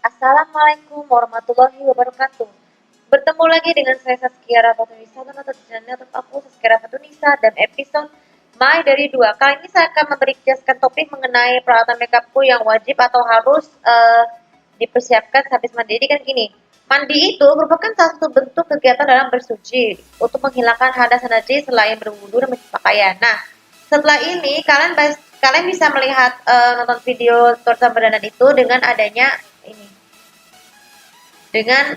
Assalamualaikum warahmatullahi wabarakatuh. Bertemu lagi dengan saya Saskia Rafatunisa atau channel aku Saskia Rafatunisa dan episode My dari 2. Kali ini saya akan memberikan topik mengenai peralatan makeupku yang wajib atau harus dipersiapkan habis mandi. Jadi kan gini, mandi itu merupakan salah satu bentuk kegiatan dalam bersuci untuk menghilangkan hadas najis selain berwudu dan mencuci pakaian. Nah, setelah ini kalian bisa melihat nonton video tutorial berdandan itu dengan adanya ini dengan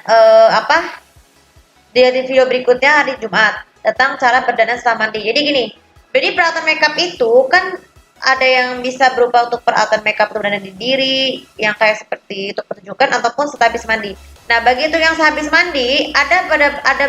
di video berikutnya hari Jumat tentang cara berdandan setelah mandi. Jadi gini, jadi peralatan makeup itu kan ada yang bisa berupa untuk peralatan makeup untuk berdandan di diri, yang kayak seperti untuk pertunjukan ataupun setelah habis mandi. Nah, bagi itu yang sehabis mandi, ada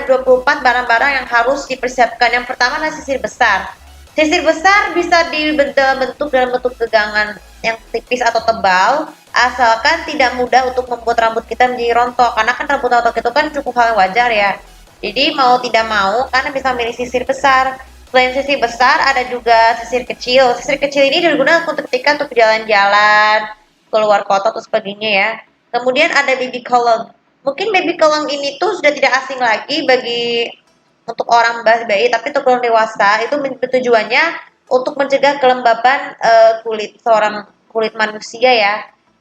24 barang-barang yang harus dipersiapkan. Yang pertama adalah sisir besar. Sisir besar bisa dibentuk dalam bentuk gegangan yang tipis atau tebal, asalkan tidak mudah untuk membuat rambut kita menjadi rontok. Karena kan rambut rontok itu kan cukup hal yang wajar ya. Jadi mau tidak mau, karena bisa memilih sisir besar. Selain sisir besar, ada juga sisir kecil. Sisir kecil ini digunakan untuk ketika untuk jalan-jalan, keluar kota atau sebagainya ya. Kemudian ada baby column. Mungkin baby column ini tuh sudah tidak asing lagi bagi untuk orang bayi, tapi untuk orang dewasa itu tujuannya untuk mencegah kelembaban kulit manusia ya.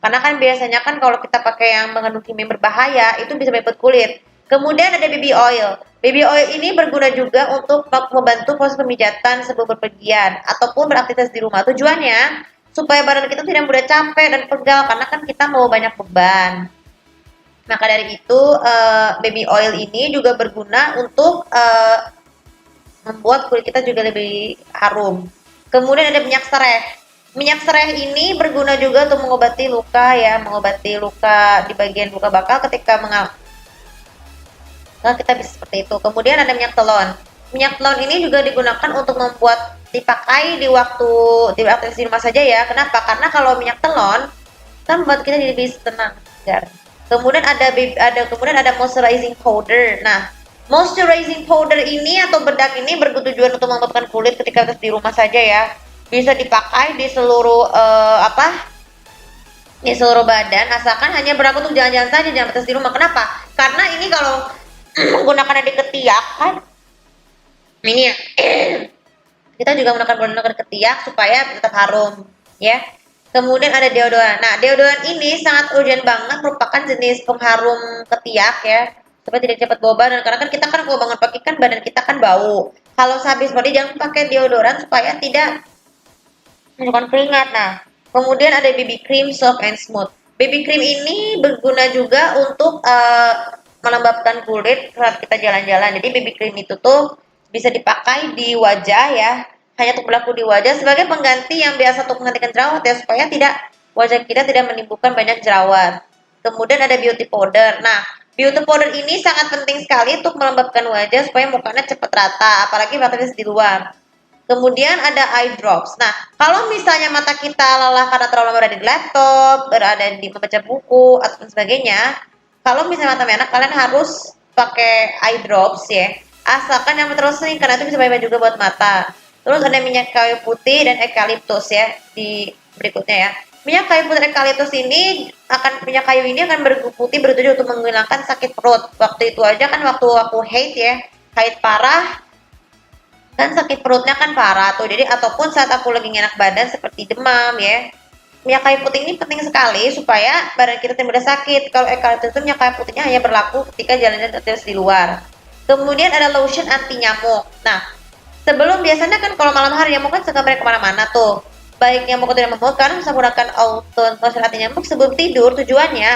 Karena kan biasanya kan kalau kita pakai yang mengandung kimia berbahaya itu bisa menyebabkan kulit. Kemudian ada baby oil. Baby oil ini berguna juga untuk membantu proses pemijatan sebelum berpergian ataupun beraktivitas di rumah. Tujuannya supaya badan kita tidak mudah capek dan pegal karena kan kita mau banyak beban. Maka dari itu baby oil ini juga berguna untuk membuat kulit kita juga lebih harum. Kemudian ada minyak serai. Minyak serai ini berguna juga untuk mengobati luka ya, mengobati luka di bagian luka bakal ketika kita bisa seperti itu. Kemudian ada minyak telon. Minyak telon ini juga digunakan untuk membuat dipakai di aktivitas di rumah saja ya. Kenapa? Karena kalau minyak telon kan membuat kita jadi lebih tenang, segar. Kemudian ada moisturizing powder. Nah, moisturizing powder ini atau bedak ini bertujuan untuk melembabkan kulit ketika di rumah saja ya. Bisa dipakai di seluruh di seluruh badan asalkan hanya berlaku untuk jalan-jalan saja, jangan batas di rumah. Kenapa? Karena ini kalau menggunakannya di ketiak kan ini ya. Kita juga menggunakan ketiak supaya tetap harum ya. Kemudian ada deodoran. Nah, deodoran ini sangat urgent banget, merupakan jenis pengharum ketiak ya, supaya tidak cepat bau badan. Karena kan kita kan kalau bangun pagi kan badan kita kan bau. Kalau sehabis mandi jangan pakai deodoran supaya tidak mengeluarkan keringat. Nah, kemudian ada BB cream soft and smooth. BB cream ini berguna juga untuk melembabkan kulit saat kita jalan-jalan. Jadi BB cream itu tuh bisa dipakai di wajah ya, hanya untuk berlaku di wajah sebagai pengganti yang biasa untuk menghentikan jerawat ya, supaya tidak wajah kita tidak menimbulkan banyak jerawat. Kemudian ada beauty powder. Nah, beauty powder ini sangat penting sekali untuk melembabkan wajah supaya mukanya cepat rata, apalagi beraktivitas di luar. Kemudian ada eye drops. Nah, kalau misalnya mata kita lelah karena terlalu berada di laptop, berada di membaca buku atau sebagainya, kalau misalnya mata merah kalian harus pakai eye drops ya. Asalkan yang terus sering karena itu bisa baik juga buat mata. Terus ada minyak kayu putih dan eukaliptus ya di berikutnya ya. Minyak kayu putih eukaliptus ini minyak kayu ini akan putih bertujuan untuk menghilangkan sakit perut. Waktu itu aja kan waktu aku haid parah kan sakit perutnya kan parah tuh. Jadi ataupun saat aku lagi enak badan seperti demam ya. Minyak kayu putih ini penting sekali supaya badan kita tidak mudah sakit. Kalau eukaliptus itu minyak kayu putihnya hanya berlaku ketika jalan-jalan terus di luar. Kemudian ada lotion anti nyamuk. Nah, sebelum biasanya kan kalau malam hari nyamuk kan suka mereka kemana-mana tuh. Baik nyamuk atau tidak nyamuk, karena bisa menggunakan lotion anti nyamuk sebelum tidur tujuannya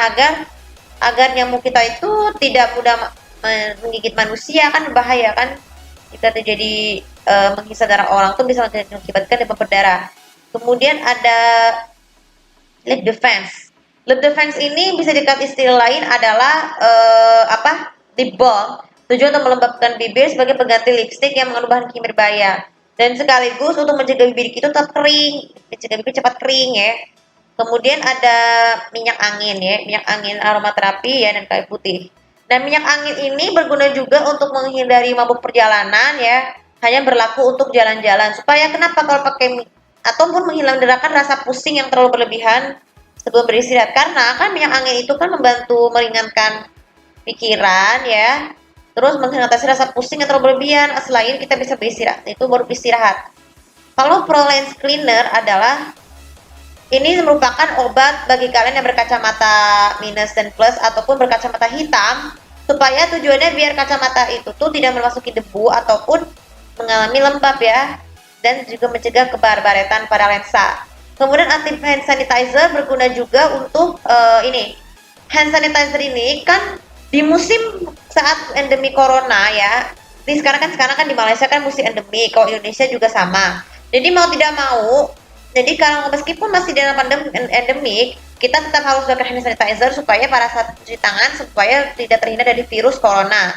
agar nyamuk kita itu tidak mudah menggigit manusia, kan berbahaya kan jika terjadi menghisap darah orang tuh bisa mengakibatkan demam berdarah. Kemudian ada lip defense. Lip defense ini bisa dikatakan istilah lain adalah lip balm. Tujuan untuk melembabkan bibir sebagai pengganti lipstick yang mengandung bahan kimia berbahaya. Dan sekaligus untuk mencegah bibir kita tetap kering, mencegah bibir cepat kering ya. Kemudian ada minyak angin ya, minyak angin aromaterapi ya dan kayu putih. Dan minyak angin ini berguna juga untuk menghindari mabuk perjalanan ya, hanya berlaku untuk jalan-jalan. Supaya kenapa kalau pakai ataupun menghilangkan rasa pusing yang terlalu berlebihan sebelum beristirahat, karena kan minyak angin itu kan membantu meringankan pikiran ya, terus mengatasi rasa pusing yang terlalu berlebihan. Selain kita bisa beristirahat, itu baru istirahat. Kalau Pro Lens Cleaner adalah ini merupakan obat bagi kalian yang berkacamata minus dan plus ataupun berkacamata hitam, supaya tujuannya biar kacamata itu tuh tidak memasuki debu ataupun mengalami lembab ya, dan juga mencegah kebar-baretan pada lensa. Kemudian anti hand sanitizer berguna juga untuk ini. Hand sanitizer ini kan di musim saat endemi corona ya. Di sekarang kan di Malaysia kan musim endemi, kalau Indonesia juga sama. Jadi mau tidak mau, jadi kalau meskipun masih dalam pandemi endemik, kita tetap harus pakai hand sanitizer supaya pada saat cuci tangan supaya tidak terhindar dari virus corona.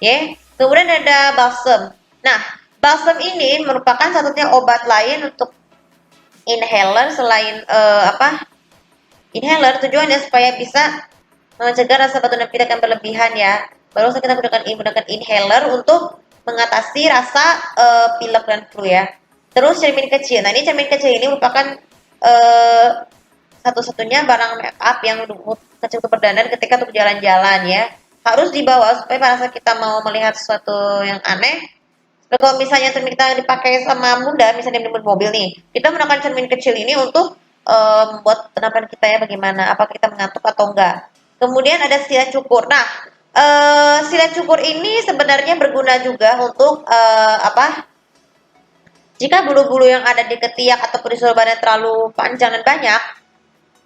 Ya. Kemudian ada balsam. Nah, balsam ini merupakan satunya obat lain untuk inhaler selain Inhaler tujuannya supaya bisa mencegah rasa batuk dan pilek yang berlebihan ya. Baru kita menggunakan inhaler untuk mengatasi rasa pilek dan flu ya. Terus cermin kecil. Nah, ini cermin kecil ini merupakan eh, satu-satunya barang make up yang kecil untuk berdandan ketika untuk jalan-jalan ya. Harus dibawa supaya pada saat kita mau melihat sesuatu yang aneh. Kalau misalnya cermin kita dipakai sama bunda, misalnya di mobil nih, kita menggunakan cermin kecil ini untuk membuat penampilan kita ya bagaimana, apakah kita mengantuk atau enggak. Kemudian ada silat cukur. Nah, silat cukur ini sebenarnya berguna juga untuk jika bulu-bulu yang ada di ketiak ataupun di seluruh badan terlalu panjang dan banyak,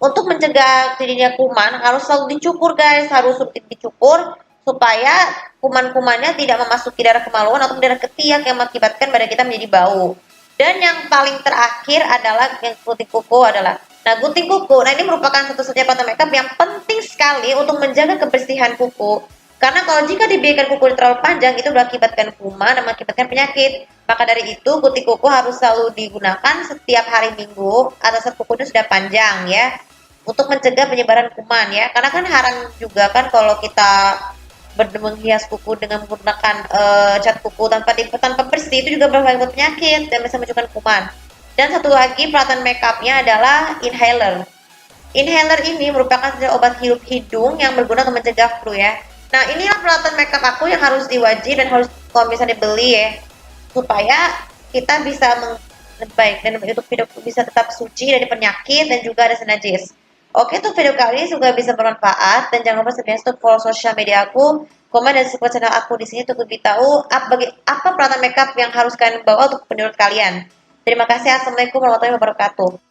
untuk mencegah terjadinya kuman harus selalu dicukur guys, harus rutin dicukur supaya kuman-kumannya tidak memasuki daerah kemaluan atau daerah ketiak yang mengakibatkan badan kita menjadi bau. Dan yang paling terakhir adalah yang gunting kuku adalah, nah gunting kuku, nah ini merupakan satu-satunya pattern makeup yang penting sekali untuk menjaga kebersihan kuku. Karena kalau jika dibiarkan kuku terlalu panjang itu berakibatkan kuman dan mengakibatkan penyakit. Maka dari itu gunting kuku harus selalu digunakan setiap hari Minggu atau saat kukunya sudah panjang ya, untuk mencegah penyebaran kuman ya, karena kan haram juga kan kalau kita menghias kuku dengan menggunakan cat kuku tanpa bersih, itu juga berbahaya buat penyakit dan bisa menyebabkan kuman. Dan satu lagi peralatan makeupnya adalah inhaler. Inhaler ini merupakan obat hirup hidung yang berguna untuk mencegah flu ya. Nah, inilah peralatan makeup aku yang harus diwajib dan harus kalau misalnya dibeli ya, supaya kita bisa baik dan untuk hidup bisa tetap suci dari penyakit dan juga ada najis. Oke, untuk video kali ini semoga bisa bermanfaat dan jangan lupa subscribe follow sosial media aku, komen dan subscribe channel aku di sini untuk lebih tahu apa peralatan makeup yang harus kalian bawa untuk menurut kalian. Terima kasih. Assalamualaikum warahmatullahi wabarakatuh.